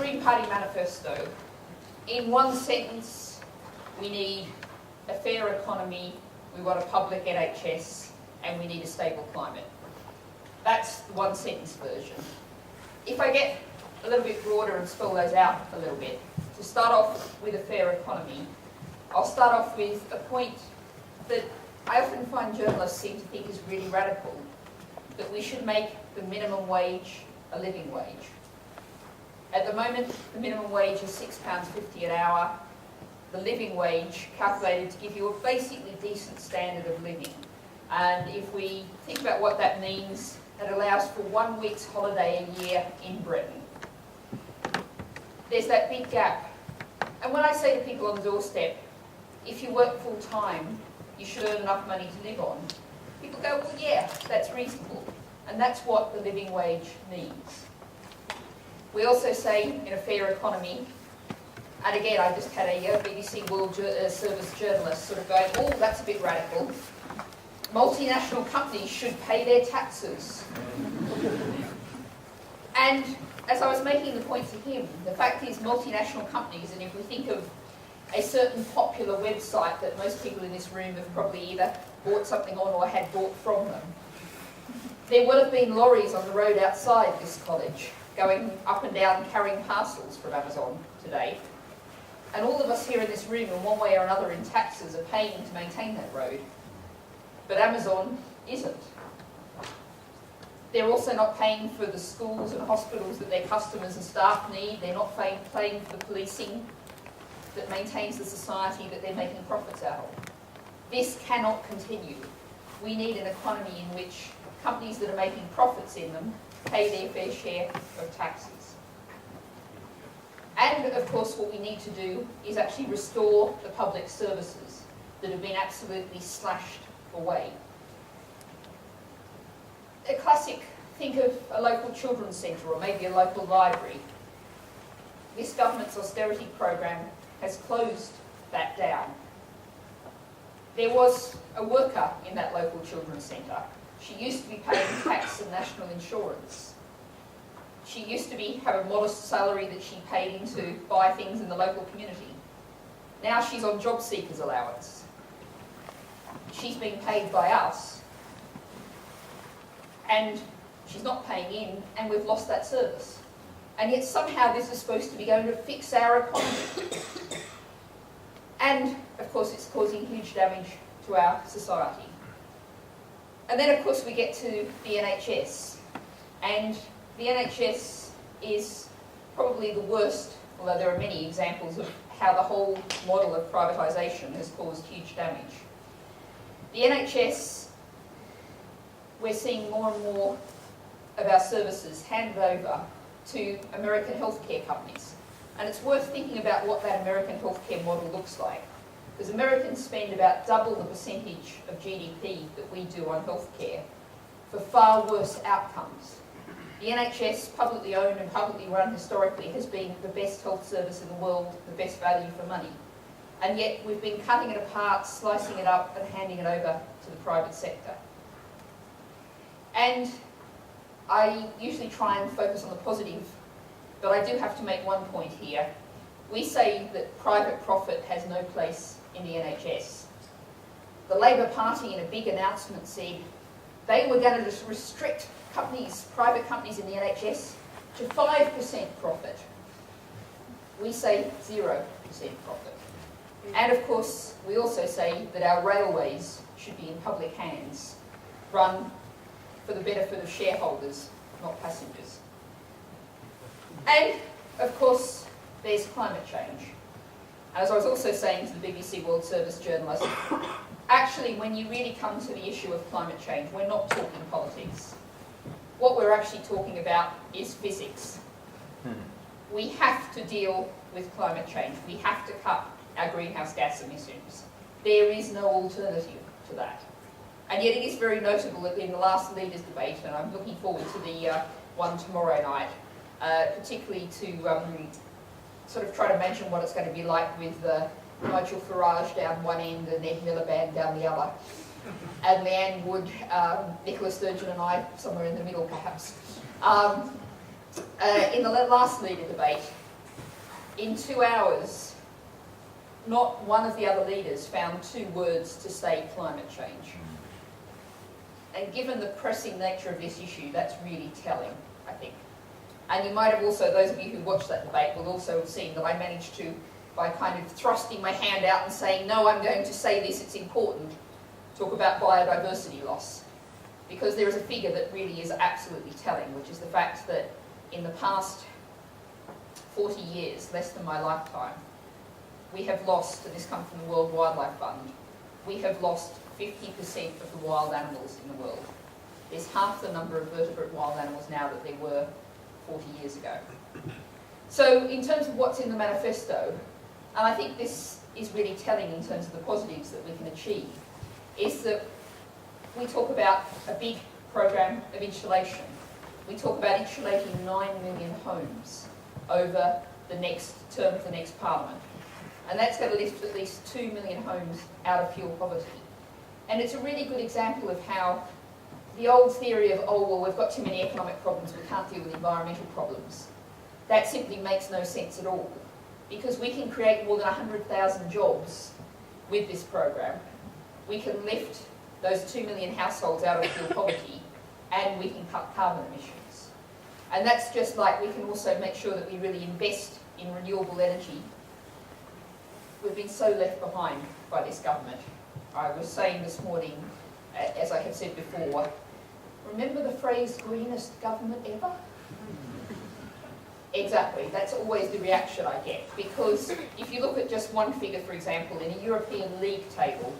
Green Party Manifesto. In one sentence, we need a fair economy, we want a public NHS, and we need a stable climate. That's the one sentence version. If I get a little bit broader and spell those out a little bit, to start off with a fair economy, I'll start off with a point that I often find journalists seem to think is really radical, that we should make the minimum wage a living wage. At the moment, the minimum wage is £6.50 an hour. The living wage calculated to give you a basically decent standard of living. And if we think about what that means, it allows for 1 week's holiday a year in Britain. There's that big gap. And when I say to people on the doorstep, if you work full time, you should earn enough money to live on, people go, well, yeah, that's reasonable. And that's what the living wage means. We also say in a fair economy, and again, I just had a BBC World Service journalist sort of going, oh, that's a bit radical. Multinational companies should pay their taxes. And as I was making the point to him, the fact is multinational companies, and if we think of a certain popular website that most people in this room have probably either bought something on or had bought from them, there would have been lorries on the road outside this college going up and down carrying parcels from Amazon today. And all of us here in this room, in one way or another in taxes, are paying to maintain that road. But Amazon isn't. They're also not paying for the schools and hospitals that their customers and staff need. They're not paying for the policing that maintains the society that they're making profits out of. This cannot continue. We need an economy in which companies that are making profits in them pay their fair share of taxes. And of course what we need to do is actually restore the public services that have been absolutely slashed away. A classic, think of a local children's centre or maybe a local library. This government's austerity program has closed that down. There was a worker in that local children's centre. She used to be paying tax and national insurance. She used to have a modest salary that she paid in to buy things in the local community. Now she's on job seekers allowance. She's being paid by us. And she's not paying in, and we've lost that service. And yet somehow this is supposed to be going to fix our economy. And of course it's causing huge damage to our society. And then of course we get to the NHS. And the NHS is probably the worst, although there are many examples of how the whole model of privatisation has caused huge damage. The NHS, we're seeing more and more of our services handed over to American healthcare companies. And it's worth thinking about what that American healthcare model looks like. Because Americans spend about double the percentage of GDP that we do on healthcare for far worse outcomes. The NHS, publicly owned and publicly run historically, has been the best health service in the world, the best value for money. And yet we've been cutting it apart, slicing it up and handing it over to the private sector. And I usually try and focus on the positive, but I do have to make one point here. We say that private profit has no place in the NHS. The Labor Party in a big announcement said they were going to just restrict companies, private companies in the NHS to 5% profit. We say 0% profit. And of course, we also say that our railways should be in public hands, run for the benefit of shareholders, not passengers. And of course, there's climate change. As I was also saying to the BBC World Service journalist, actually when you really come to the issue of climate change, we're not talking politics. What we're actually talking about is physics. We have to deal with climate change. We have to cut our greenhouse gas emissions. There is no alternative to that. And yet it is very notable that in the last leaders' debate, and I'm looking forward to the one tomorrow night, particularly to sort of try to imagine what it's going to be like with Nigel Farage down one end and Ed Miliband down the other. And Leanne Wood, Nicola Sturgeon and I somewhere in the middle perhaps. In the last leader debate, in 2 hours, not one of the other leaders found 2 words to say climate change. And given the pressing nature of this issue, that's really telling, I think. And you might have also, those of you who watched that debate will also have seen that I managed to, by kind of thrusting my hand out and saying, no, I'm going to say this, it's important, talk about biodiversity loss. Because there is a figure that really is absolutely telling, which is the fact that in the past 40 years, less than my lifetime, we have lost, and this comes from the World Wildlife Fund, we have lost 50% of the wild animals in the world. There's half the number of vertebrate wild animals now that there were 40 years ago. So in terms of what's in the manifesto, and I think this is really telling in terms of the positives that we can achieve, is that we talk about a big program of insulation. We talk about insulating 9 million homes over the next term of the next parliament. And that's going to lift at least 2 million homes out of fuel poverty. And it's a really good example of how the old theory of, oh, well, we've got too many economic problems, we can't deal with environmental problems, that simply makes no sense at all. Because we can create more than 100,000 jobs with this program. We can lift those 2 million households out of fuel poverty, and we can cut carbon emissions. And that's just like we can also make sure that we really invest in renewable energy. We've been so left behind by this government. I was saying this morning, as I have said before, remember the phrase greenest government ever? Exactly, that's always the reaction I get, because if you look at just one figure, for example, in a European League table,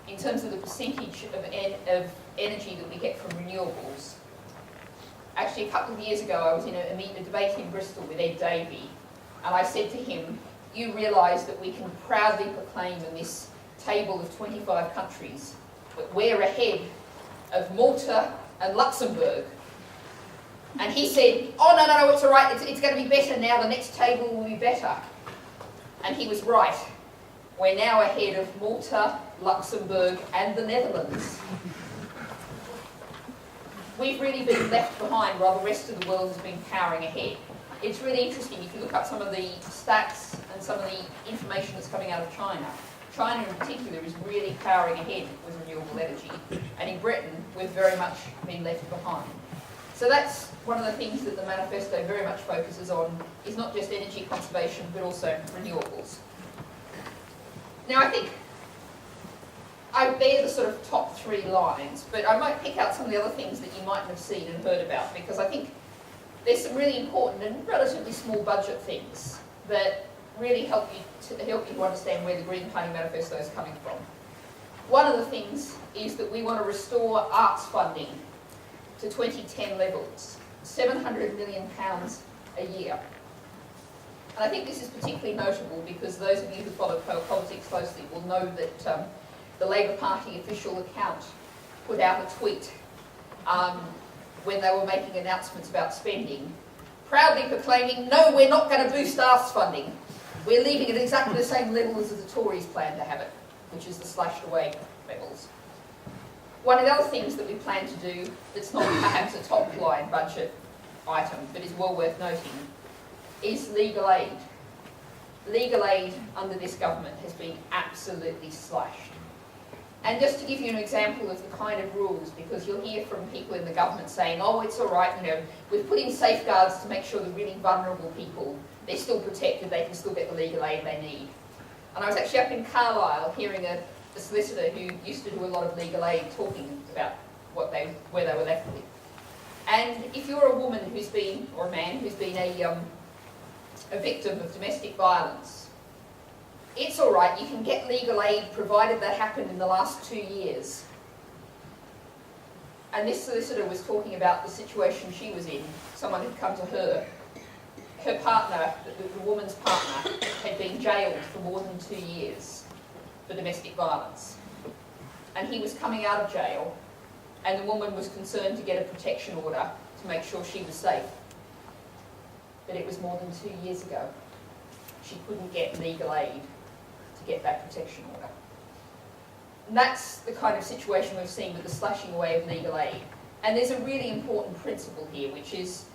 in terms of the percentage of energy that we get from renewables, actually a couple of years ago I was in a debate in Bristol with Ed Davey, and I said to him, you realise that we can proudly proclaim in this table of 25 countries that we're ahead of Malta and Luxembourg. And he said, oh, no, it's all right, it's going to be better now, the next table will be better. And he was right. We're now ahead of Malta, Luxembourg and the Netherlands. We've really been left behind while the rest of the world has been powering ahead. It's really interesting, if you look up some of the stats and some of the information that's coming out of China, China in particular is really powering ahead with renewable energy. And in Britain, we've very much been left behind. So that's one of the things that the manifesto very much focuses on, is not just energy conservation, but also renewables. Now I think I bear the sort of top 3 lines, but I might pick out some of the other things that you mightn't have seen and heard about, because I think there's some really important and relatively small budget things that really help you to understand where the Green Party manifesto is coming from. One of the things is that we want to restore arts funding to 2010 levels, £700 million a year. And I think this is particularly notable because those of you who follow politics closely will know that the Labour Party official account put out a tweet when they were making announcements about spending, proudly proclaiming, no, we're not going to boost arts funding. We're leaving it at exactly the same level as the Tories plan to have it, which is the slashed away levels. One of the other things that we plan to do that's not perhaps a top-line budget item, but is well worth noting, is legal aid. Legal aid under this government has been absolutely slashed. And just to give you an example of the kind of rules, because you'll hear from people in the government saying, oh, it's all right, we've put in safeguards to make sure the really vulnerable people, they're still protected, they can still get the legal aid they need. And I was actually up in Carlisle hearing a solicitor who used to do a lot of legal aid talking about where they were left with. And if you're a woman who's been, or a man who's been a victim of domestic violence, it's all right, you can get legal aid provided that happened in the last 2 years. And this solicitor was talking about the situation she was in. Someone had come to her. Her partner, the woman's partner, had been jailed for more than 2 years for domestic violence. And he was coming out of jail, and the woman was concerned to get a protection order to make sure she was safe. But it was more than 2 years ago. She couldn't get legal aid to get that protection order. And that's the kind of situation we've seen with the slashing away of legal aid. And there's a really important principle here, which is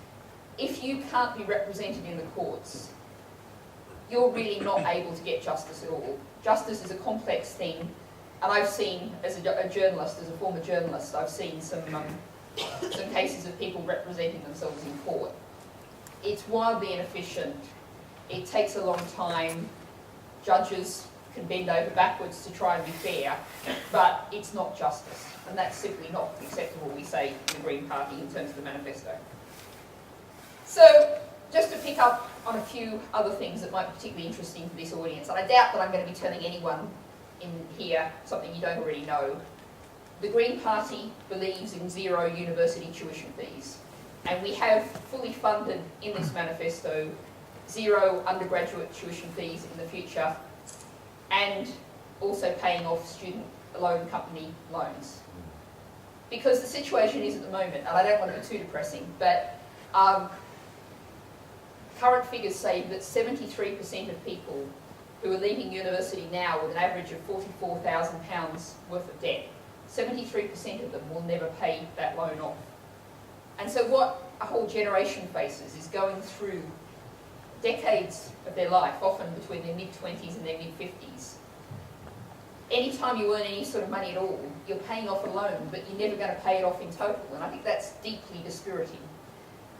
if you can't be represented in the courts, you're really not able to get justice at all. Justice is a complex thing, and I've seen, as a journalist, as a former journalist, I've seen some cases of people representing themselves in court. It's wildly inefficient. It takes a long time. Judges can bend over backwards to try and be fair, but it's not justice, and that's simply not acceptable, we say in the Green Party in terms of the manifesto. So, just to pick up on a few other things that might be particularly interesting for this audience, and I doubt that I'm going to be telling anyone in here something you don't already know. The Green Party believes in zero university tuition fees, and we have fully funded in this manifesto zero undergraduate tuition fees in the future, and also paying off student loan company loans. Because the situation is at the moment, and I don't want to be too depressing, but current figures say that 73% of people who are leaving university now with an average of £44,000 worth of debt, 73% of them will never pay that loan off. And so what a whole generation faces is going through decades of their life, often between their mid-20s and their mid-50s. Anytime you earn any sort of money at all, you're paying off a loan, but you're never going to pay it off in total, and I think that's deeply dispiriting.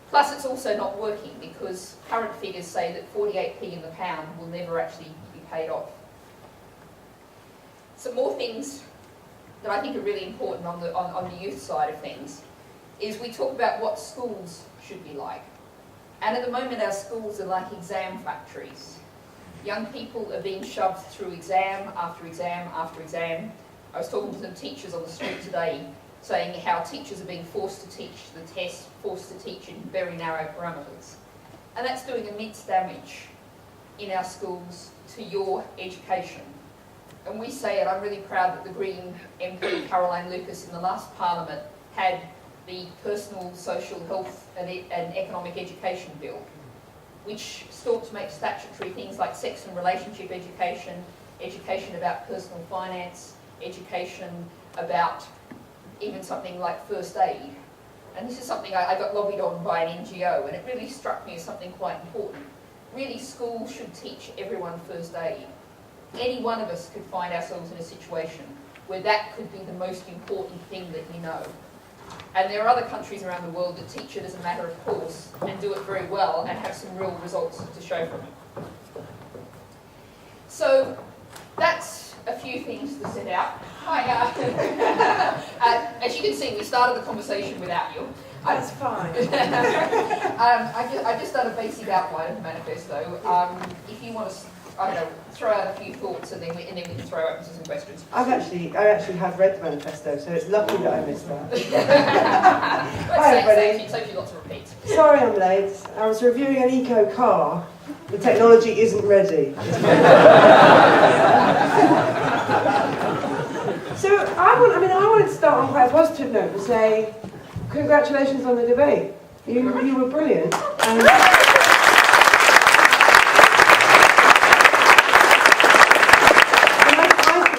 Plus, it's also not working, because current figures say that 48p in the pound will never actually be paid off. Some more things that I think are really important on the youth side of things is we talk about what schools should be like. And at the moment, our schools are like exam factories. Young people are being shoved through exam after exam after exam. I was talking to some teachers on the street today saying how teachers are being forced to teach the test, forced to teach in very narrow parameters. And that's doing immense damage in our schools to your education. And we say, and I'm really proud that the Green MP, Caroline Lucas, in the last Parliament had the Personal, Social, Health and Economic Education Bill, which sought to make statutory things like sex and relationship education, education about personal finance, education about even something like first aid. And this is something I got lobbied on by an NGO, and it really struck me as something quite important. Really, schools should teach everyone first aid. Any one of us could find ourselves in a situation where that could be the most important thing that we know. And there are other countries around the world that teach it as a matter of course and do it very well and have some real results to show from it. So that's a few things to set out. Hi, as you can see, we started the conversation without you. That's fine. I just done a basic outline of the manifesto. If you want to, I don't know, throw out a few thoughts and then we can throw open to some questions. I actually have read the manifesto, so it's lucky that I missed that. Hi everybody. Saves you lots of repeats. Sorry I'm late. I was reviewing an eco car. The technology isn't ready. So I wanted to start on quite a positive note and say congratulations on the debate. You were brilliant.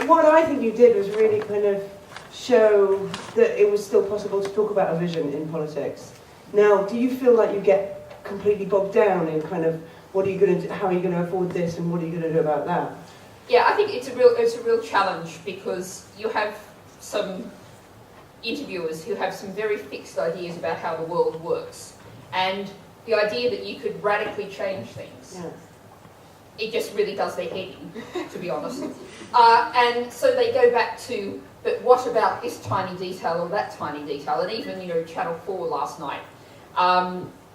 What I think you did was really kind of show that it was still possible to talk about a vision in politics. Now, do you feel like you get completely bogged down in kind of what are you going to do, how are you going to afford this, and what are you going to do about that? Yeah, I think it's a real challenge because you have some interviewers who have some very fixed ideas about how the world works, and the idea that you could radically change things. Yeah. It just really does their head in, to be honest. And so they go back to, but what about this tiny detail or that tiny detail? And even, Channel 4 last night,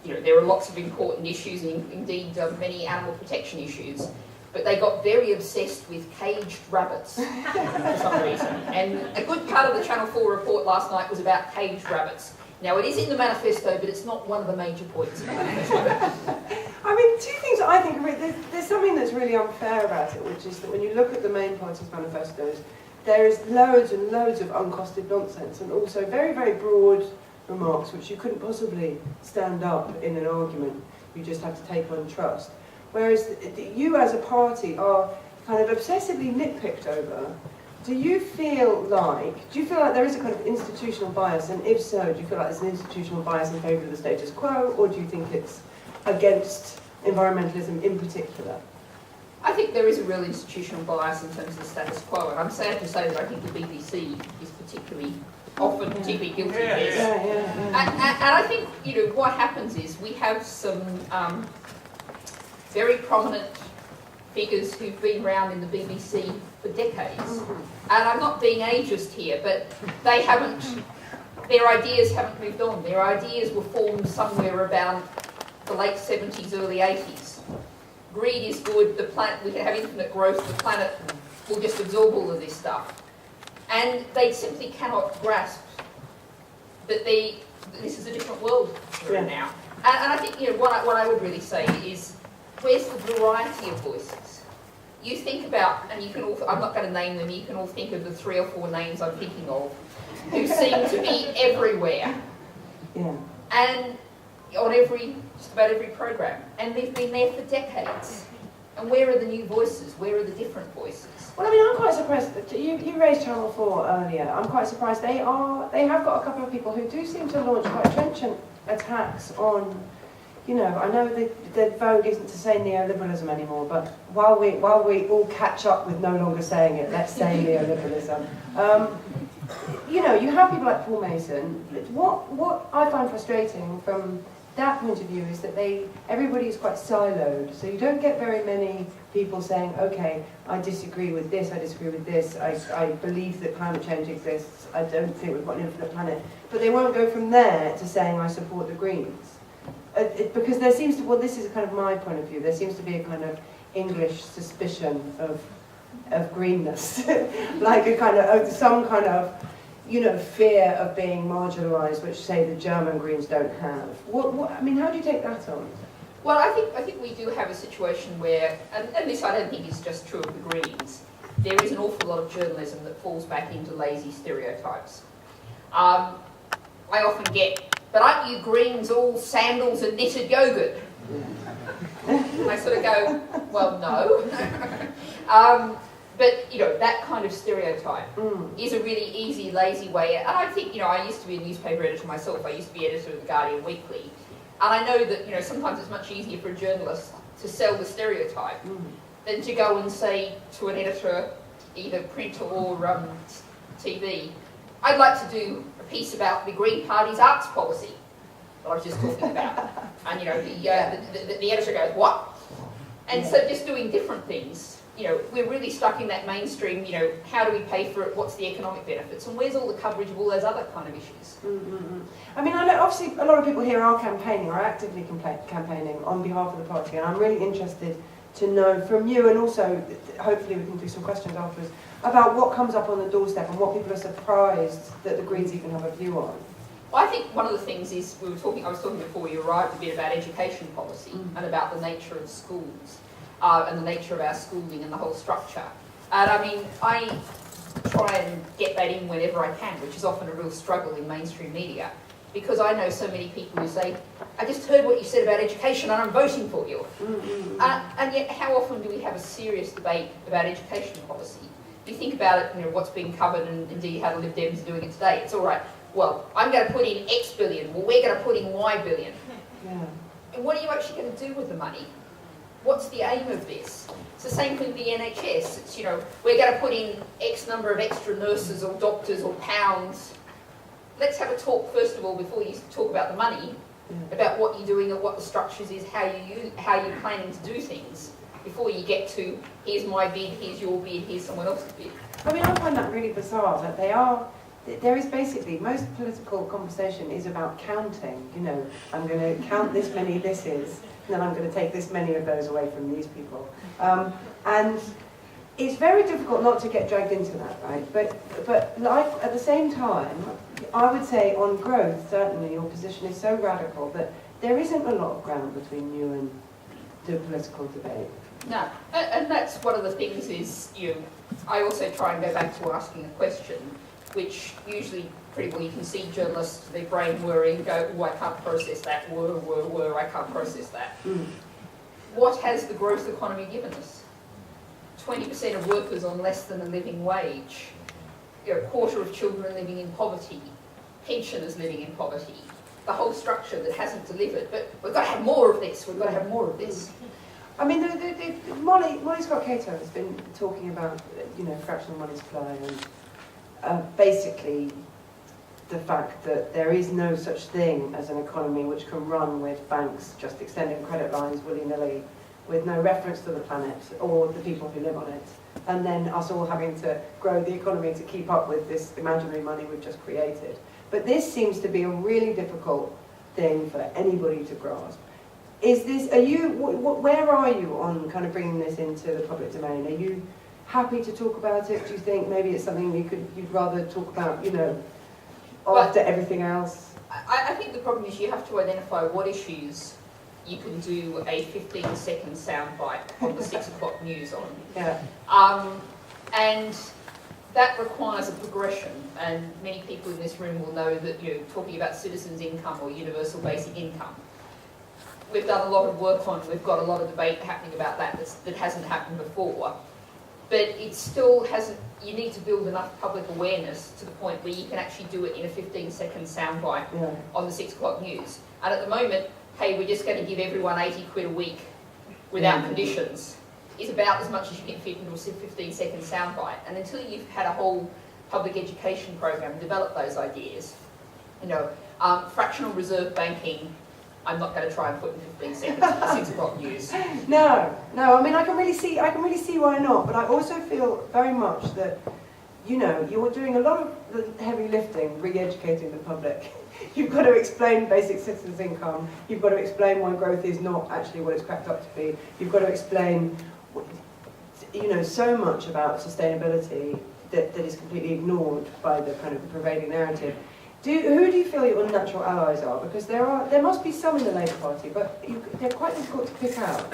there are lots of important issues, and indeed many animal protection issues, but they got very obsessed with caged rabbits for some reason. And a good part of the Channel 4 report last night was about caged rabbits. Now, it is in the manifesto, but it's not one of the major points of the manifesto. I mean, two things I think there's something that's really unfair about it, which is that when you look at the main parties' manifestos, there is loads and loads of uncosted nonsense and also very, very broad remarks which you couldn't possibly stand up in an argument. You just have to take on trust. Whereas you as a party are kind of obsessively nitpicked over. Do you feel like there is a kind of institutional bias, and if so, do you feel like there's an institutional bias in favour of the status quo, or do you think it's against environmentalism in particular? I think there is a real institutional bias in terms of the status quo, and I'm sad to say that I think the BBC is often particularly guilty of this. And I think, what happens is we have some very prominent figures who've been around in the BBC for decades. And I'm not being ageist here, but their ideas haven't moved on. Their ideas were formed somewhere around the late 70s, early 80s. Greed is good, the planet, we can have infinite growth, the planet will just absorb all of this stuff. And they simply cannot grasp that this is a different world we're in now. And I think, what I would really say is, where's the variety of voices? You think about, and you can all, I'm not going to name them, you can all think of the 3 or 4 names I'm thinking of, who seem to be everywhere. Yeah. And on just about every program. And they've been there for decades. And where are the new voices? Where are the different voices? Well, I mean, I'm quite surprised that you raised Channel 4 earlier. I'm quite surprised they have got a couple of people who do seem to launch quite trenchant attacks on, I know the vogue isn't to say neoliberalism anymore, but while we all catch up with no longer saying it, let's say neoliberalism. You have people like Paul Mason. What I find frustrating from that point of view is that everybody is quite siloed, so you don't get very many people saying, okay, I disagree with this, I believe that climate change exists, I don't think we've got an infinite planet, but they won't go from there to saying I support the Greens. Because there seems to, this is kind of my point of view, there seems to be a kind of English suspicion of greenness, like a kind of, some kind of, fear of being marginalised, which say the German Greens don't have. I mean, how do you take that on? Well, I think we do have a situation where, and this I don't think is just true of the Greens, there is an awful lot of journalism that falls back into lazy stereotypes. I often get, but aren't you Greens all sandals and knitted yogurt? And I sort of go, well, no. But, that kind of stereotype is a really easy, lazy way. And I think, I used to be a newspaper editor myself. I used to be editor of the Guardian Weekly. And I know that, sometimes it's much easier for a journalist to sell the stereotype than to go and say to an editor, either print or TV, I'd like to do a piece about the Green Party's arts policy that I was just talking about. And, the editor goes, what? And so just doing different things. We're really stuck in that mainstream, how do we pay for it, what's the economic benefits, and where's all the coverage of all those other kind of issues? I mean, I know obviously a lot of people here are actively campaigning on behalf of the party, and I'm really interested to know from you, and also hopefully we can do some questions afterwards, about what comes up on the doorstep and what people are surprised that the Greens even have a view on. Well, I think one of the things is, I was talking before you arrived a bit about education policy and about the nature of schools. And the nature of our schooling and the whole structure. And I mean, I try and get that in whenever I can, which is often a real struggle in mainstream media, because I know so many people who say, I just heard what you said about education and I'm voting for you. And yet, how often do we have a serious debate about education policy? You think about it, what's being covered and indeed how the Lib Dems are doing it today. It's all right, well, I'm going to put in X billion, well, we're going to put in Y billion. And what are you actually going to do with the money? What's the aim of this? It's the same thing with the NHS. It's, we're going to put in X number of extra nurses or doctors or pounds. Let's have a talk, first of all, before you talk about the money, about what you're doing and what the structures is, how you're planning to do things, before you get to, here's my bid, here's your bid, here's someone else's bid. I mean, I find that really bizarre, that there is basically, most political conversation is about counting. I'm going to count this many thises, and then I'm going to take this many of those away from these people. And it's very difficult not to get dragged into that, right? But like, at the same time, I would say on growth, certainly your position is so radical that there isn't a lot of ground between you and the political debate. No, and that's one of the things is, I also try and go back to asking a question, which usually pretty well you can see journalists, their brain whirring, and go, oh, I can't process that, I can't process that. What has the growth economy given us? 20% of workers on less than a living wage, a quarter of children living in poverty, pensioners living in poverty, the whole structure that hasn't delivered. But we've got to have more of this, we've got to have more of this. I mean, Molly Scott Cato has been talking about, fractional money supply and basically the fact that there is no such thing as an economy which can run with banks just extending credit lines willy-nilly with no reference to the planet or the people who live on it, and then us all having to grow the economy to keep up with this imaginary money we've just created. But this seems to be a really difficult thing for anybody to grasp. Where are you on kind of bringing this into the public domain? Are you happy to talk about it? Do you think maybe it's something you'd rather talk about, after everything else? I think the problem is you have to identify what issues you can do a 15-second soundbite on the 6 o'clock news on. Yeah. And that requires a progression, and many people in this room will know that, talking about citizens' income or universal basic income, we've done a lot of work on, we've got a lot of debate happening about that hasn't happened before. But it still hasn't, you need to build enough public awareness to the point where you can actually do it in a 15-second soundbite on the 6 o'clock news. And at the moment, hey, we're just going to give everyone 80 quid a week without conditions, is about as much as you can fit into a 15-second soundbite. And until you've had a whole public education program develop those ideas, fractional reserve banking, I'm not going to try and put in 15 seconds for the 6 o'clock news. No. I mean, I can really see why not. But I also feel very much that, you're doing a lot of the heavy lifting, re-educating the public. You've got to explain basic citizens' income. You've got to explain why growth is not actually what it's cracked up to be. You've got to explain, so much about sustainability that is completely ignored by the kind of prevailing narrative. Who do you feel your natural allies are? Because there must be some in the Labour Party, but they're quite difficult to pick out.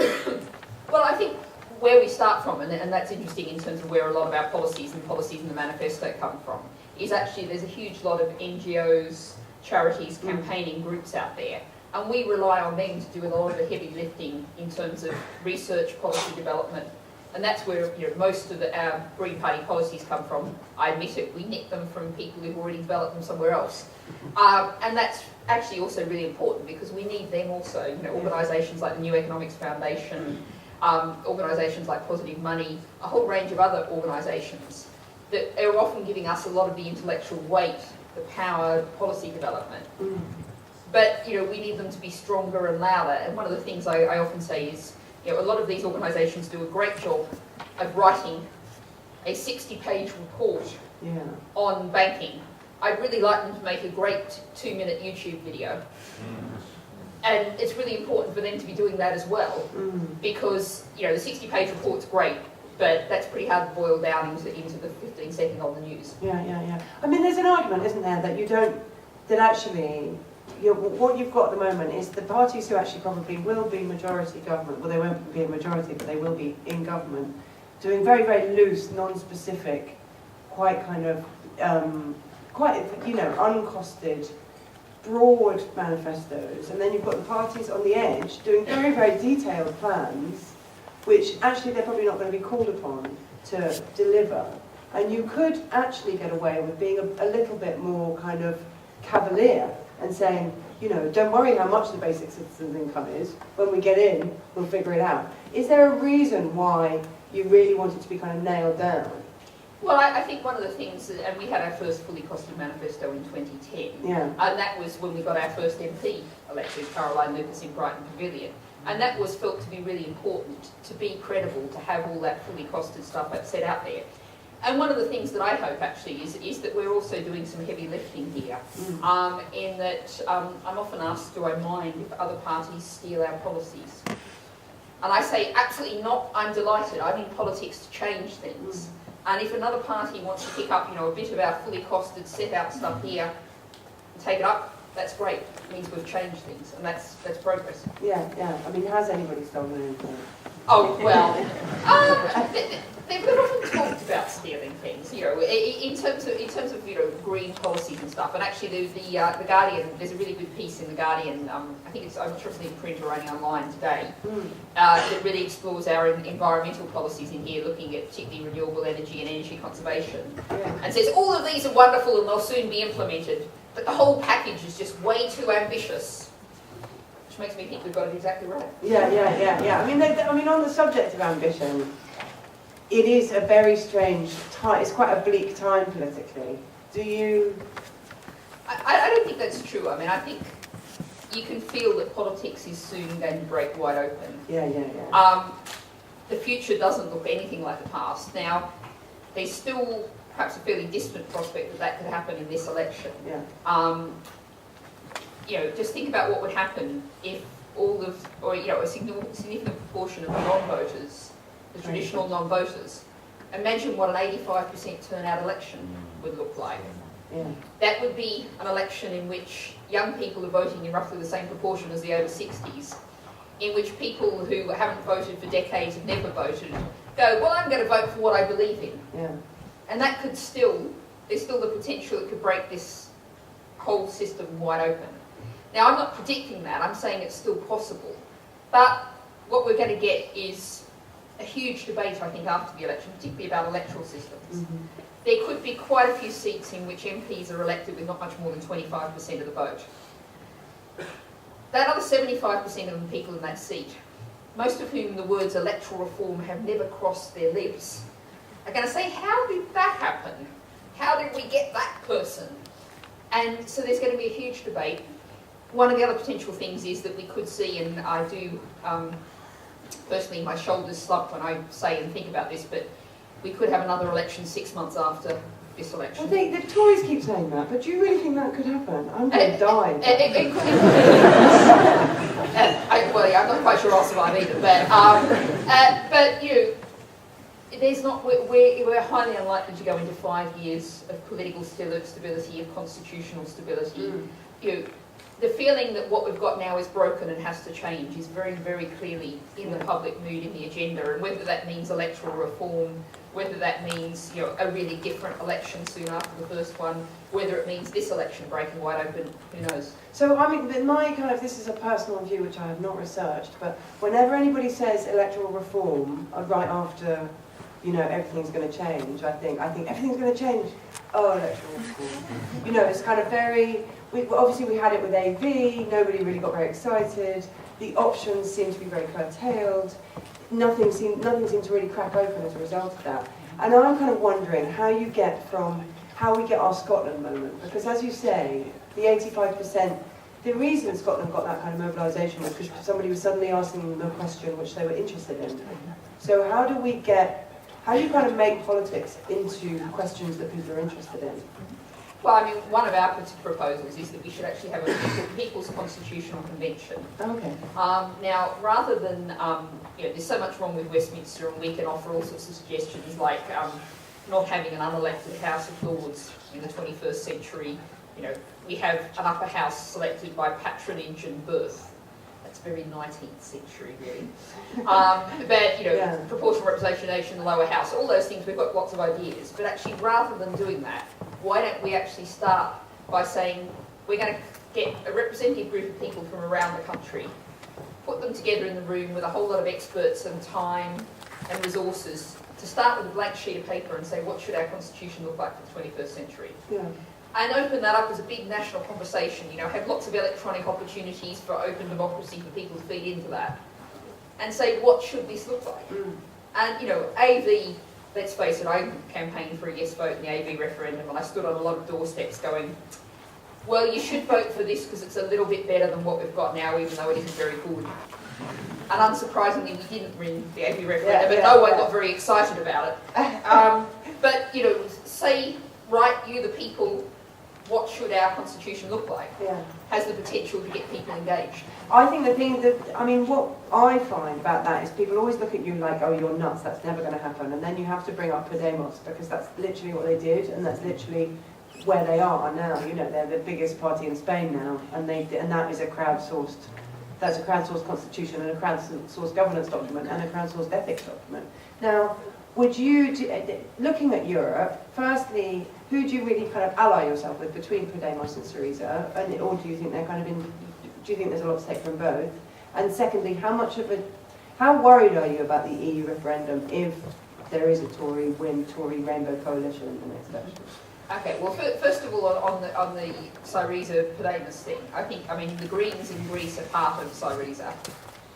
Well, I think where we start from, and that's interesting in terms of where a lot of our policies in the manifesto come from, is actually there's a huge lot of NGOs, charities, campaigning groups out there, and we rely on them to do a lot of the heavy lifting in terms of research, policy development, and that's where most of our Green Party policies come from. I admit it, we nick them from people who've already developed them somewhere else, and that's actually also really important because we need them also. Organisations like the New Economics Foundation, organisations like Positive Money, a whole range of other organisations that are often giving us a lot of the intellectual weight, the power, policy development. But we need them to be stronger and louder. And one of the things I often say is, a lot of these organisations do a great job of writing a 60-page report on banking. I'd really like them to make a great 2-minute YouTube video. And it's really important for them to be doing that as well, because the 60-page report's great, but that's pretty hard to boil down into the 15-second on the news. Yeah. I mean, there's an argument, isn't there, that actually what you've got at the moment is the parties who actually probably will be majority government, well, they won't be a majority, but they will be in government, doing very, very loose, non-specific, quite kind of, uncosted, broad manifestos, and then you've got the parties on the edge doing very, very detailed plans, which actually they're probably not going to be called upon to deliver. And you could actually get away with being a little bit more kind of cavalier and saying, don't worry how much the basic citizens' income is. When we get in, we'll figure it out. Is there a reason why you really want it to be kind of nailed down? Well, I think one of the things, and we had our first fully costed manifesto in 2010, and that was when we got our first MP elected, Caroline Lucas in Brighton Pavilion. And that was felt to be really important, to be credible, to have all that fully costed stuff set out there. And one of the things that I hope actually is that we're also doing some heavy lifting here, in that I'm often asked, do I mind if other parties steal our policies? And I say, absolutely not, I'm delighted. I'm in politics to change things. And if another party wants to pick up, a bit of our fully costed, set out stuff here and take it up, that's great. It means we've changed things, and that's progress. Yeah. I mean, has anybody stolen anything? Oh, well, they've often talked about stealing things, in terms of green policies and stuff. And actually, the Guardian, there's a really good piece in the Guardian. I think I'm not sure if it's in print or only online today. That really explores our environmental policies in here, looking at particularly renewable energy and energy conservation, and says all of these are wonderful and they'll soon be implemented, but the whole package is just way too ambitious which makes me think we've got it exactly right. Yeah. I mean, on the subject of ambition, it is a very strange time. It's quite a bleak time politically. Do you? I don't think that's true. I mean, I think you can feel that politics is soon going to break wide open. Yeah. The future doesn't look anything like the past. Now, there's still perhaps a fairly distant prospect that that could happen in this election. Yeah. You know, just think about what would happen if all of, or you know, a significant proportion of the non-voters, the traditional non-voters, imagine what an 85% turnout election would look like. Yeah. That would be an election in which young people are voting in roughly the same proportion as the over 60s, in which people who haven't voted for decades, have never voted, go, well, I'm going to vote for what I believe in. Yeah. And that could still, there's still the potential it could break this whole system wide open. Now, I'm not predicting that, I'm saying it's still possible. But what we're going to get is a huge debate, I think, after the election, particularly about electoral systems. Mm-hmm. There could be quite a few seats in which MPs are elected with not much more than 25% of the vote. That other 75% of the people in that seat, most of whom the words electoral reform have never crossed their lips, are going to say, how did that happen? How did we get that person? And so there's going to be a huge debate. One of the other potential things is that we could see, and I do, personally my shoulders slump when I say and think about this, but we could have another election 6 months after this election. I think the Tories keep saying that, but do you really think that could happen? I'm going to die. It could. Well, yeah, I'm not quite sure I'll survive either, but you know, there's not. We're highly unlikely to go into 5 years of political stability, of constitutional stability. You know, the feeling that what we've got now is broken and has to change is very, very clearly in the public mood, in the agenda, and whether that means electoral reform, whether that means, you know, a really different election soon after the first one, whether it means this election breaking wide open, who knows? So, I mean, my kind of, this is a personal view which I have not researched, but whenever anybody says electoral reform, right after, you know, everything's going to change, I think everything's going to change. Oh, electoral reform. You know, it's kind of very, obviously we had it with AV, nobody really got very excited, the options seem to be very curtailed, nothing seemed to really crack open as a result of that. And I'm kind of wondering how we get our Scotland moment, because as you say, the 85%, the reason Scotland got that kind of mobilisation was because somebody was suddenly asking them a question which they were interested in. So how do you kind of make politics into questions that people are interested in? Well, I mean, one of our proposals is that we should actually have a People's Constitutional Convention. Okay. Now, rather than, you know, there's so much wrong with Westminster, and we can offer all sorts of suggestions like not having an unelected House of Lords in the 21st century. You know, we have an upper house selected by patronage and birth. That's very 19th century, really. But, you know, proportional representation, the lower house, all those things, we've got lots of ideas. But actually, rather than doing that, why don't we actually start by saying we're going to get a representative group of people from around the country, put them together in the room with a whole lot of experts and time and resources to start with a blank sheet of paper and say, what should our constitution look like for the 21st century? Yeah. And open that up as a big national conversation, you know, have lots of electronic opportunities for open democracy for people to feed into that. And say, what should this look like? And, you know, AV, let's face it, I campaigned for a yes vote in the AV referendum, and I stood on a lot of doorsteps going, well, you should vote for this because it's a little bit better than what we've got now, even though it isn't very good. And unsurprisingly, we didn't win the AV referendum, but no one got very excited about it. But, you know, say, right, you the people, what should our constitution look like? Yeah. Has the potential to get people engaged. I think the thing that, I mean, what I find about that is people always look at you like, oh, you're nuts, that's never going to happen. And then you have to bring up Podemos, because that's literally what they did, and that's literally where they are now. You know, they're the biggest party in Spain now, and that is a crowdsourced, that's a crowdsourced constitution and a crowdsourced governance document and a crowdsourced ethics document. Now, would you, looking at Europe, firstly, who do you really kind of ally yourself with between Podemos and Syriza, or do you think they're kind of do you think there's a lot to take from both? And secondly, how worried are you about the EU referendum if there is a Tory rainbow coalition in the next election? Okay, well, first of all, on the Syriza Podemos thing, I mean, the Greens in Greece are part of Syriza.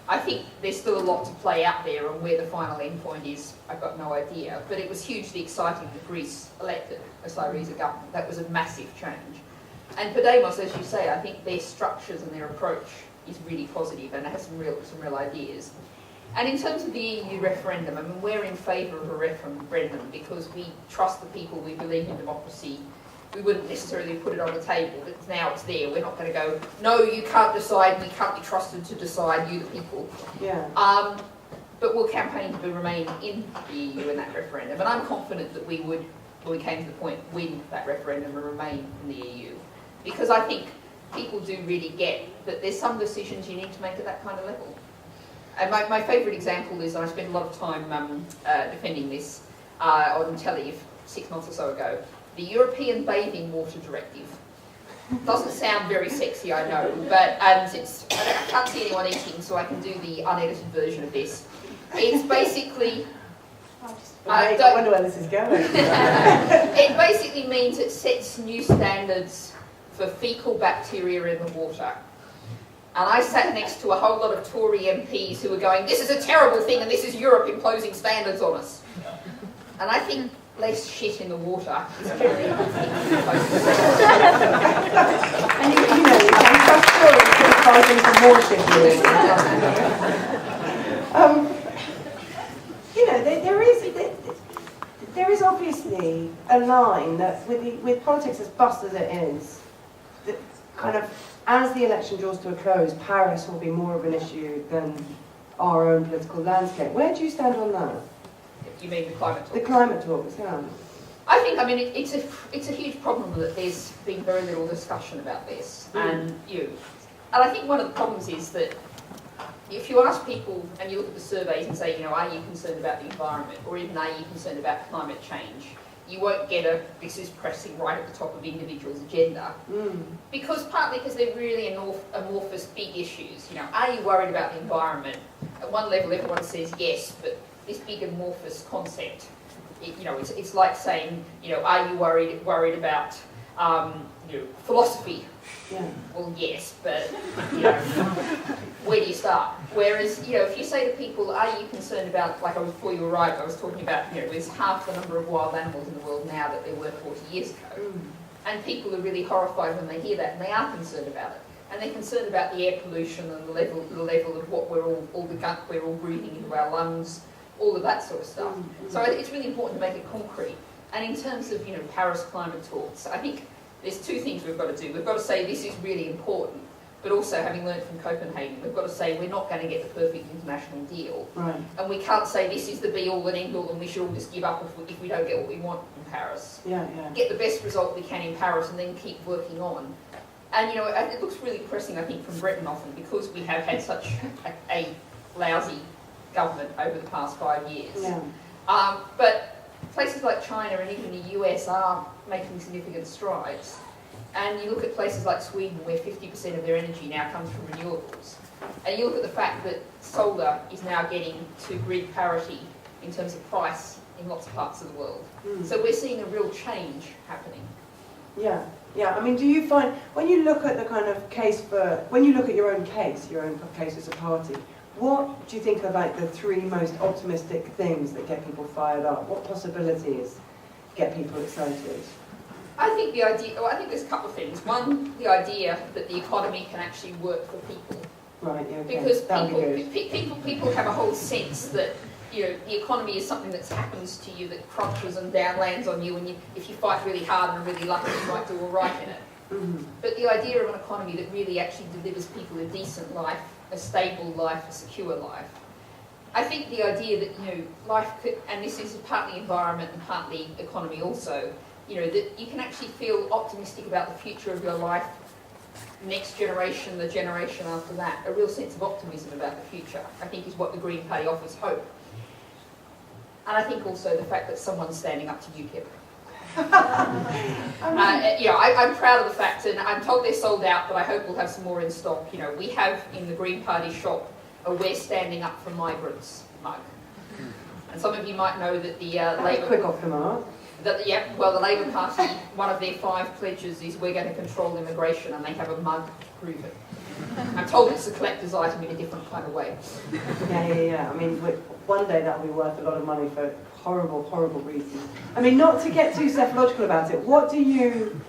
I think there's still a lot to play out there, and where the final endpoint is, I've got no idea. But it was hugely exciting that Greece elected a Syriza government. That was a massive change. And Podemos, as you say, I think their structures and their approach is really positive, and it has some real ideas. And in terms of the EU referendum, I mean, we're in favour of a referendum because we trust the people, we believe in democracy. We wouldn't necessarily put it on the table, but now it's there. We're not going to go, no, you can't decide, we can't be trusted to decide, you the people. Yeah. But we'll campaign to remain in the EU in that referendum. And I'm confident that we would, when we came to the point, win that referendum and remain in the EU. Because I think people do really get that there's some decisions you need to make at that kind of level. And my favourite example is, and I spent a lot of time defending this on telly 6 months or so ago, the European Bathing Water Directive. Doesn't sound very sexy, I know, but I can't see anyone eating, so I can do the unedited version of this. It's basically... I wonder where this is going. It basically means it sets new standards for fecal bacteria in the water. And I sat next to a whole lot of Tory MPs who were going, this is a terrible thing and this is Europe imposing standards on us. And I think less shit in the water is a very good thing to impose standards. And you know, you can trust Tories to be fighting for more shit in you know, there is obviously a line that with politics as bust as it is, that kind of, as the election draws to a close, Paris will be more of an issue than our own political landscape. Where do you stand on that? You mean the climate talks? The climate talks, yeah. I think, I mean, it's a huge problem that there's been very little discussion about this. And I think one of the problems is that if you ask people and you look at the surveys and say, you know, are you concerned about the environment, or even are you concerned about climate change, you won't get a, this is pressing right at the top of individuals' agenda. Partly because they're really amorphous big issues. You know, are you worried about the environment? At one level everyone says yes, but this big amorphous concept, you know, it's like saying, you know, are you worried about philosophy? Yeah. Well, yes, but you know, where do you start? Whereas, you know, if you say to people, are you concerned about, like before you arrived, I was talking about, you know, there's half the number of wild animals in the world now that there were 40 years ago. And people are really horrified when they hear that, and they are concerned about it. And they're concerned about the air pollution and the level of what all the gunk we're all breathing into our lungs, all of that sort of stuff. So it's really important to make it concrete. And in terms of, you know, Paris climate talks, I think there's two things we've got to do. We've got to say this is really important, but also, having learned from Copenhagen, we've got to say we're not going to get the perfect international deal. Right. And we can't say this is the be-all and end-all and we should all just give up if we don't get what we want in Paris. Yeah. Get the best result we can in Paris and then keep working on. And, you know, it looks really pressing, I think, from Britain often, because we have had such a lousy government over the past 5 years. Yeah. But places like China and even the US are making significant strides. And you look at places like Sweden, where 50% of their energy now comes from renewables. And you look at the fact that solar is now getting to grid parity in terms of price in lots of parts of the world. So we're seeing a real change happening. Yeah. I mean, do you find, when you look at the kind of case when you look at your own case as a party, what do you think are like the three most optimistic things that get people fired up? What possibilities get people excited? I think there's a couple of things. One, the idea that the economy can actually work for people. Right, yeah, okay. Because people have a whole sense that, you know, the economy is something that happens to you, that crunches and downlands on you, and if you fight really hard and are really lucky, you might do all right in it. But the idea of an economy that really actually delivers people a decent life, a stable life, a secure life. I think the idea that, you know, life could, and this is partly environment and partly economy also, you know, that you can actually feel optimistic about the future of your life, next generation, the generation after that. A real sense of optimism about the future, I think, is what the Green Party offers hope. And I think also the fact that someone's standing up to UKIP. I'm proud of the fact, and I'm told they're sold out, but I hope we'll have some more in stock. You know, we have in the Green Party shop a "We're Standing Up for Migrants" mug. And some of you might know that the Labour... Quick off the mark. The Labour Party, one of their 5 pledges is we're going to control immigration, and they have a mug to prove it. I'm told it's a collector's item in a different kind of way. Yeah. I mean, one day that'll be worth a lot of money for horrible, horrible reasons. I mean, not to get too self-logical about it, what do you...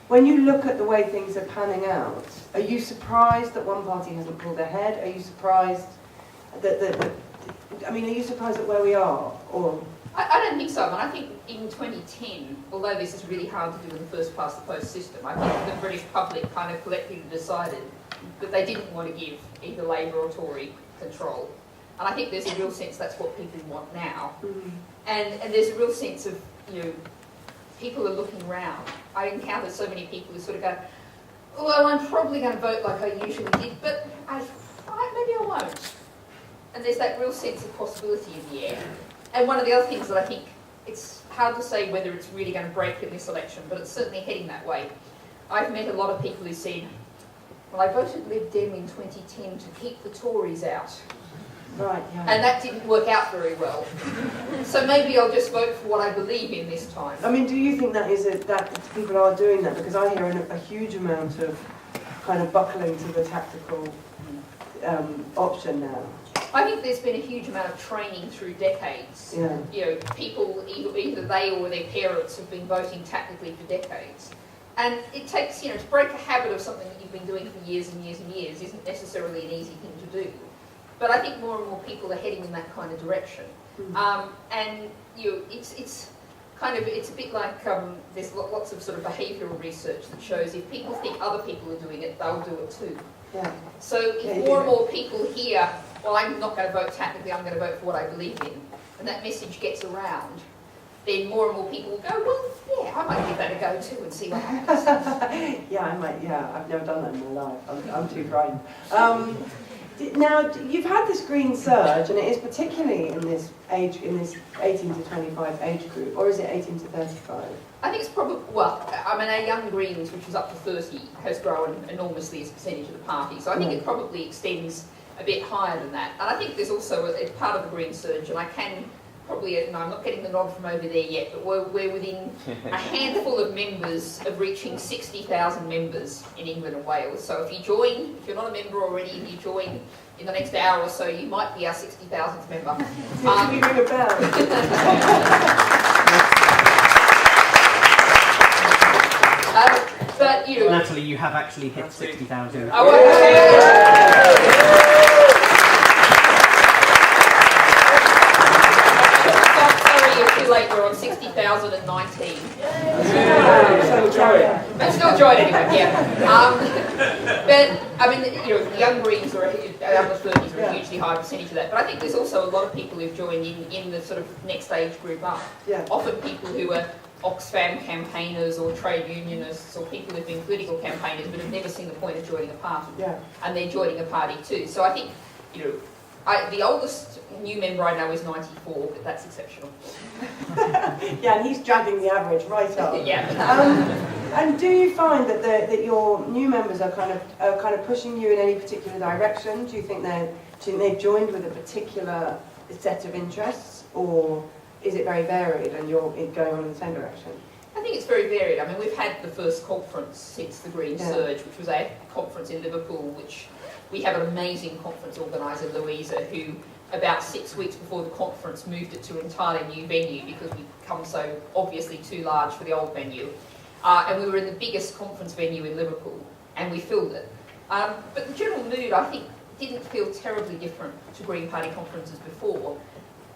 When you look at the way things are panning out, are you surprised that one party hasn't pulled ahead? Are you surprised that I mean, are you surprised at where we are? Or I don't think so. I mean, I think in 2010, although this is really hard to do in the first past the post system, I think the British public kind of collectively decided that they didn't want to give either Labour or Tory control. And I think there's a real sense that's what people want now. Mm-hmm. And there's a real sense of, people are looking round. I encounter so many people who sort of go, well, I'm probably going to vote like I usually did, but maybe I won't. And there's that real sense of possibility in the air. And one of the other things that I think, it's hard to say whether it's really going to break in this election, but it's certainly heading that way. I've met a lot of people who said, well, I voted Lib Dem in 2010 to keep the Tories out. Right, yeah. And that didn't work out very well. So maybe I'll just vote for what I believe in this time. I mean, do you think that that people are doing that? Because I hear a huge amount of kind of buckling to the tactical option now. I think there's been a huge amount of training through decades. Yeah. People, either they or their parents have been voting tactically for decades. And it takes, to break a habit of something that you've been doing for years and years and years isn't necessarily an easy thing to do. But I think more and more people are heading in that kind of direction. Mm. And it's a bit like there's lots of sort of behavioural research that shows if people think other people are doing it, they'll do it too. Yeah. So if more and more people hear, well, I'm not going to vote tactically, I'm going to vote for what I believe in, and that message gets around, then more and more people will go, well, yeah, I might give that a go too and see what happens. I've never done that in my life. I'm too frightened. Now, you've had this green surge, and it is particularly in this 18 to 25 age group, or is it 18 to 35? I think it's probably, our Young Greens, which was up to 30, has grown enormously as a percentage of the party, so I think it probably extends a bit higher than that. And I think there's also a part of the green surge, and I can probably, I'm not getting the nod from over there yet, but we're within a handful of members of reaching 60,000 members in England and Wales. So if you're not a member already, and you join in the next hour or so, you might be our 60,000th member. Can you ring a bell? But Natalie, you have actually hit 60,000. Too late, we're on 60,019. But still join anyway, yeah. But, the Young Greens are under 30s are a hugely high percentage of that. But I think there's also a lot of people who've joined in the sort of next age group up. Yeah. Often people who are Oxfam campaigners or trade unionists or people who've been political campaigners but have never seen the point of joining a party. Yeah. And they're joining a party too. So I think, the oldest new member I know is 94, but that's exceptional. Yeah, and he's dragging the average right up. Yeah. And do you find that your new members are kind of pushing you in any particular direction? Do you think they've joined with a particular set of interests, or is it very varied and you're going on in the same direction? I think it's very varied. We've had the first conference since the Green Surge, which was a conference in Liverpool, which we have an amazing conference organiser, Louisa, who about 6 weeks before the conference moved it to an entirely new venue because we'd become so obviously too large for the old venue. And we were in the biggest conference venue in Liverpool, and we filled it. But the general mood, I think, didn't feel terribly different to Green Party conferences before.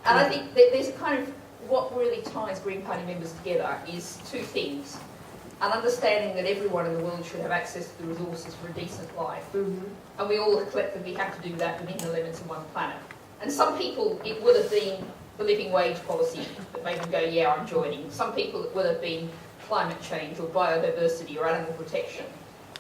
And I think that there's a kind of, what really ties Green Party members together is two things. An understanding that everyone in the world should have access to the resources for a decent life. Mm-hmm. And we all collectively have to do that within the limits of one planet. And some people, it would have been the living wage policy that made them go, yeah, I'm joining. Some people, it would have been climate change or biodiversity or animal protection.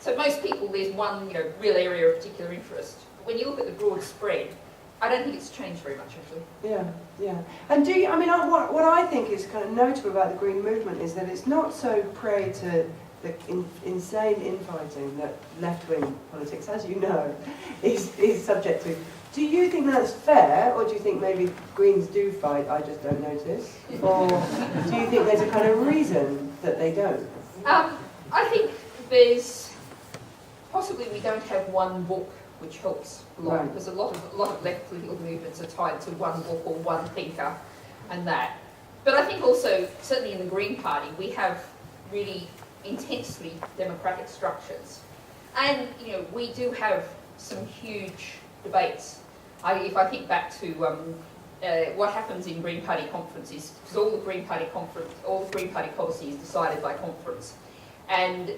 So most people, there's one real area of particular interest. But when you look at the broad spread, I don't think it's changed very much, actually. Yeah. And do you, what I think is kind of notable about the Green movement is that it's not so prey to the insane infighting that left-wing politics, as you know, is subject to. Do you think that's fair, or do you think maybe Greens do fight, I just don't notice? Or do you think there's a kind of reason that they don't? I think there's possibly we don't have one book which helps a lot, Right. because a lot of left political movements are tied to one book or one thinker and that. But I think also, certainly in the Green Party, we have really intensely democratic structures. And, you know, we do have some huge debates. If I think back to what happens in Green Party conferences, because all the Green Party policy is decided by conference. And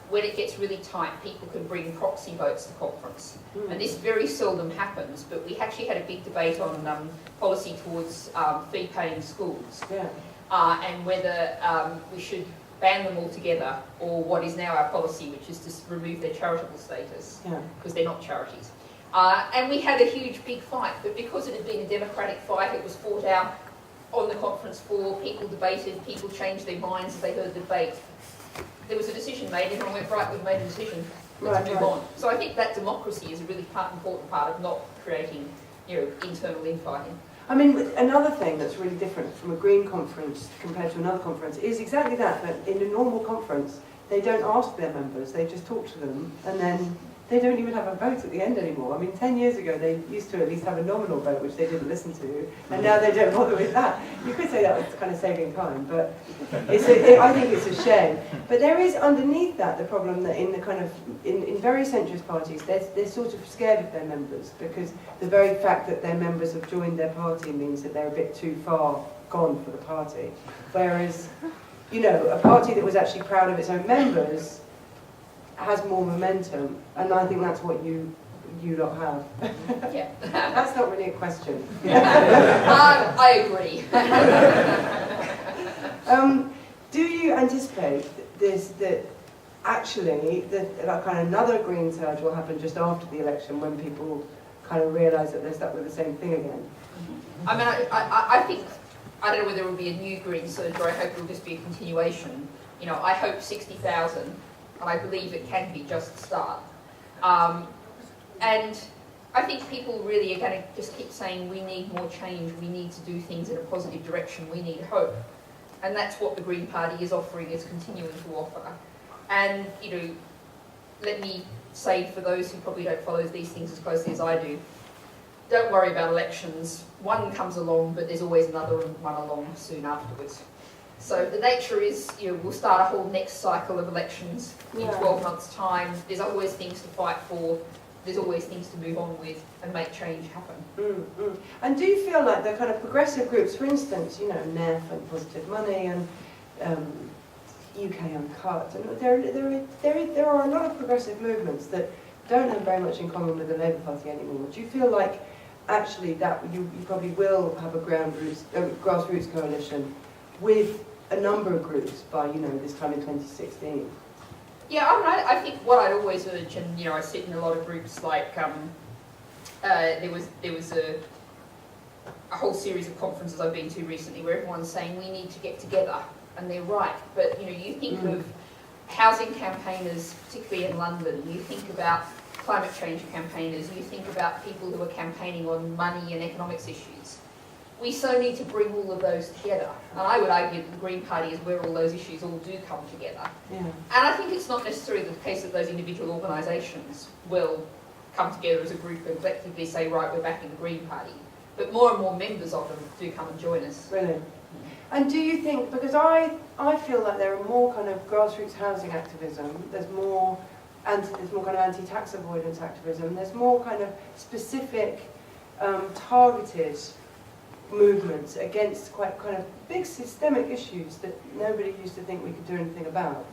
when it gets really tight, people can bring proxy votes to conference. And this very seldom happens, but we actually had a big debate on policy towards fee-paying schools. Yeah. And whether we should ban them altogether, or what is now our policy, which is to remove their charitable status, because they're not charities. And we had a huge big fight, but because it had been a democratic fight, it was fought out on the conference floor, people debated, people changed their minds as they heard the debate. There was a decision made, everyone went, right, we've made a decision, let's move on. So I think that democracy is a really important part of not creating, you know, internal infighting. I mean, another thing that's really different from a Green conference compared to another conference is exactly that in a normal conference, they don't ask their members, they just talk to them, and then they don't even have a vote at the end anymore. I mean, 10 years ago, they used to at least have a nominal vote, which they didn't listen to, and now they don't bother with that. You could say that was kind of saving time, but I think it's a shame. But there is underneath that the problem that in the kind of, in very centrist parties, they're sort of scared of their members, because the very fact that their members have joined their party means that they're a bit too far gone for the party. Whereas, you know, a party that was actually proud of its own members has more momentum, and I think that's what you lot have. Yeah. That's not really a question. I agree. Do you anticipate that actually that kind of another Green surge will happen just after the election, when people kind of realise that they're stuck with the same thing again? I mean, I think, I don't know whether it will be a new Green surge, or I hope it will just be a continuation. You know, I hope 60,000, and I believe it can be just a start. And I think people really are going to just keep saying, we need more change, we need to do things in a positive direction, we need hope. And that's what the Green Party is offering, is continuing to offer. And, you know, let me say, for those who probably don't follow these things as closely as I do, don't worry about elections. One comes along, but there's always another one along soon afterwards. So the nature is, you know, we'll start a whole next cycle of elections in 12 months' time. There's always things to fight for. There's always things to move on with and make change happen. And do you feel like the kind of progressive groups, for instance, you know, NEF and Positive Money and UK Uncut, and there are a lot of progressive movements that don't have very much in common with the Labour Party anymore. Do you feel like actually that you probably will have a grassroots coalition with a number of groups by, you know, this time in 2016? Yeah, I mean, I think what I'd always urge, and, you know, I sit in a lot of groups like, there was a whole series of conferences I've been to recently where everyone's saying we need to get together, and they're right. But, you know, you think of housing campaigners, particularly in London, you think about climate change campaigners, you think about people who are campaigning on money and economics issues. We so need to bring all of those together. And I would argue that the Green Party is where all those issues all do come together. Yeah. And I think it's not necessarily the case that those individual organisations will come together as a group and collectively say, right, we're backing the Green Party. But more and more members of them do come and join us. Brilliant. And do you think, because I feel like there are more kind of grassroots housing activism, there's more kind of anti-tax avoidance activism, there's more kind of specific, targeted movements against quite kind of big systemic issues that nobody used to think we could do anything about.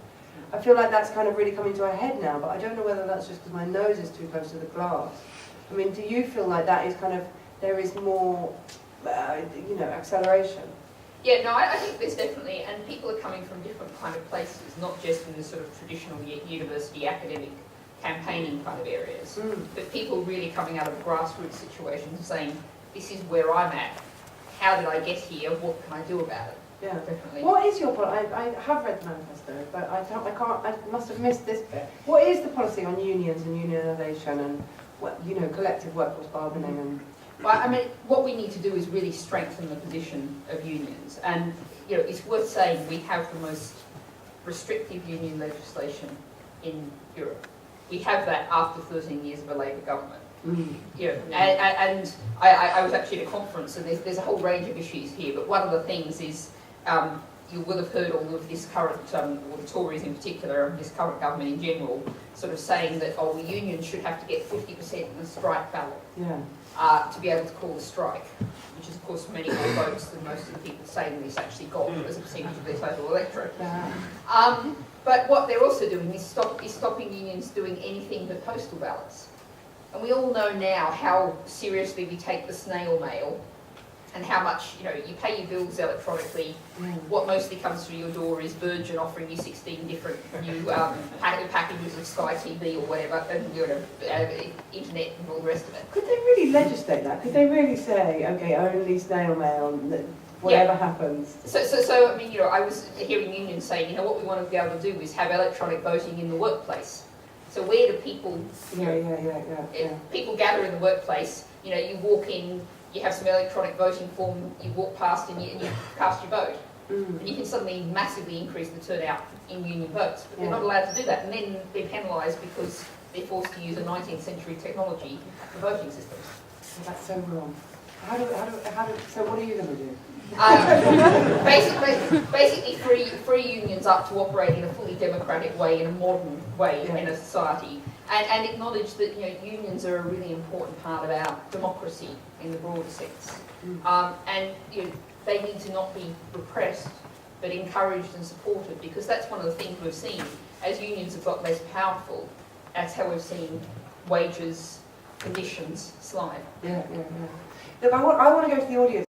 I feel like that's kind of really coming to a head now, but I don't know whether that's just because my nose is too close to the glass. I mean, do you feel like that is kind of, there is more, you know, acceleration? Yeah, no, I think there's definitely, and people are coming from different kind of places, not just in the sort of traditional university academic campaigning kind of areas, but people really coming out of grassroots situations saying, this is where I'm at. How did I get here? What can I do about it? Yeah, definitely. What is your policy? I have read the manifesto, but I must have missed this bit. What is the policy on unions and unionisation and collective workforce bargaining and. Well, I mean, what we need to do is really strengthen the position of unions, and it's worth saying we have the most restrictive union legislation in Europe. We have that after 13 years of a Labour government. And I was actually at a conference, and there's a whole range of issues here, but one of the things is you will have heard all of this current, or the Tories in particular, and this current government in general, sort of saying that, the unions should have to get 50% in the strike ballot to be able to call a strike, which is, of course, many more votes than most of the people saying this actually got as a percentage of their total electorate. But what they're also doing is stopping unions doing anything but postal ballots. And we all know now how seriously we take the snail mail and how much, you pay your bills electronically. What mostly comes through your door is Virgin offering you 16 different new packages of Sky TV or whatever, and internet and all the rest of it. Could they really legislate that? Could they really say, okay, only snail mail, whatever happens? So I mean, I was hearing unions saying, what we want to be able to do is have electronic voting in the workplace. So where do people, people gather in the workplace, you walk in, you have some electronic voting form, you walk past and you cast your vote. And you can suddenly massively increase the turnout in union votes. But they're not allowed to do that, and then they're penalised because they're forced to use a 19th century technology for voting systems. That's so wrong. So what are you going to do? Basically free unions up to operate in a fully democratic way, in a modern way in a society, and acknowledge that unions are a really important part of our democracy in the broader sense. And they need to not be repressed but encouraged and supported, because that's one of the things we've seen. As unions have got less powerful, that's how we've seen wages, conditions slide. Look, I want to go to the audience.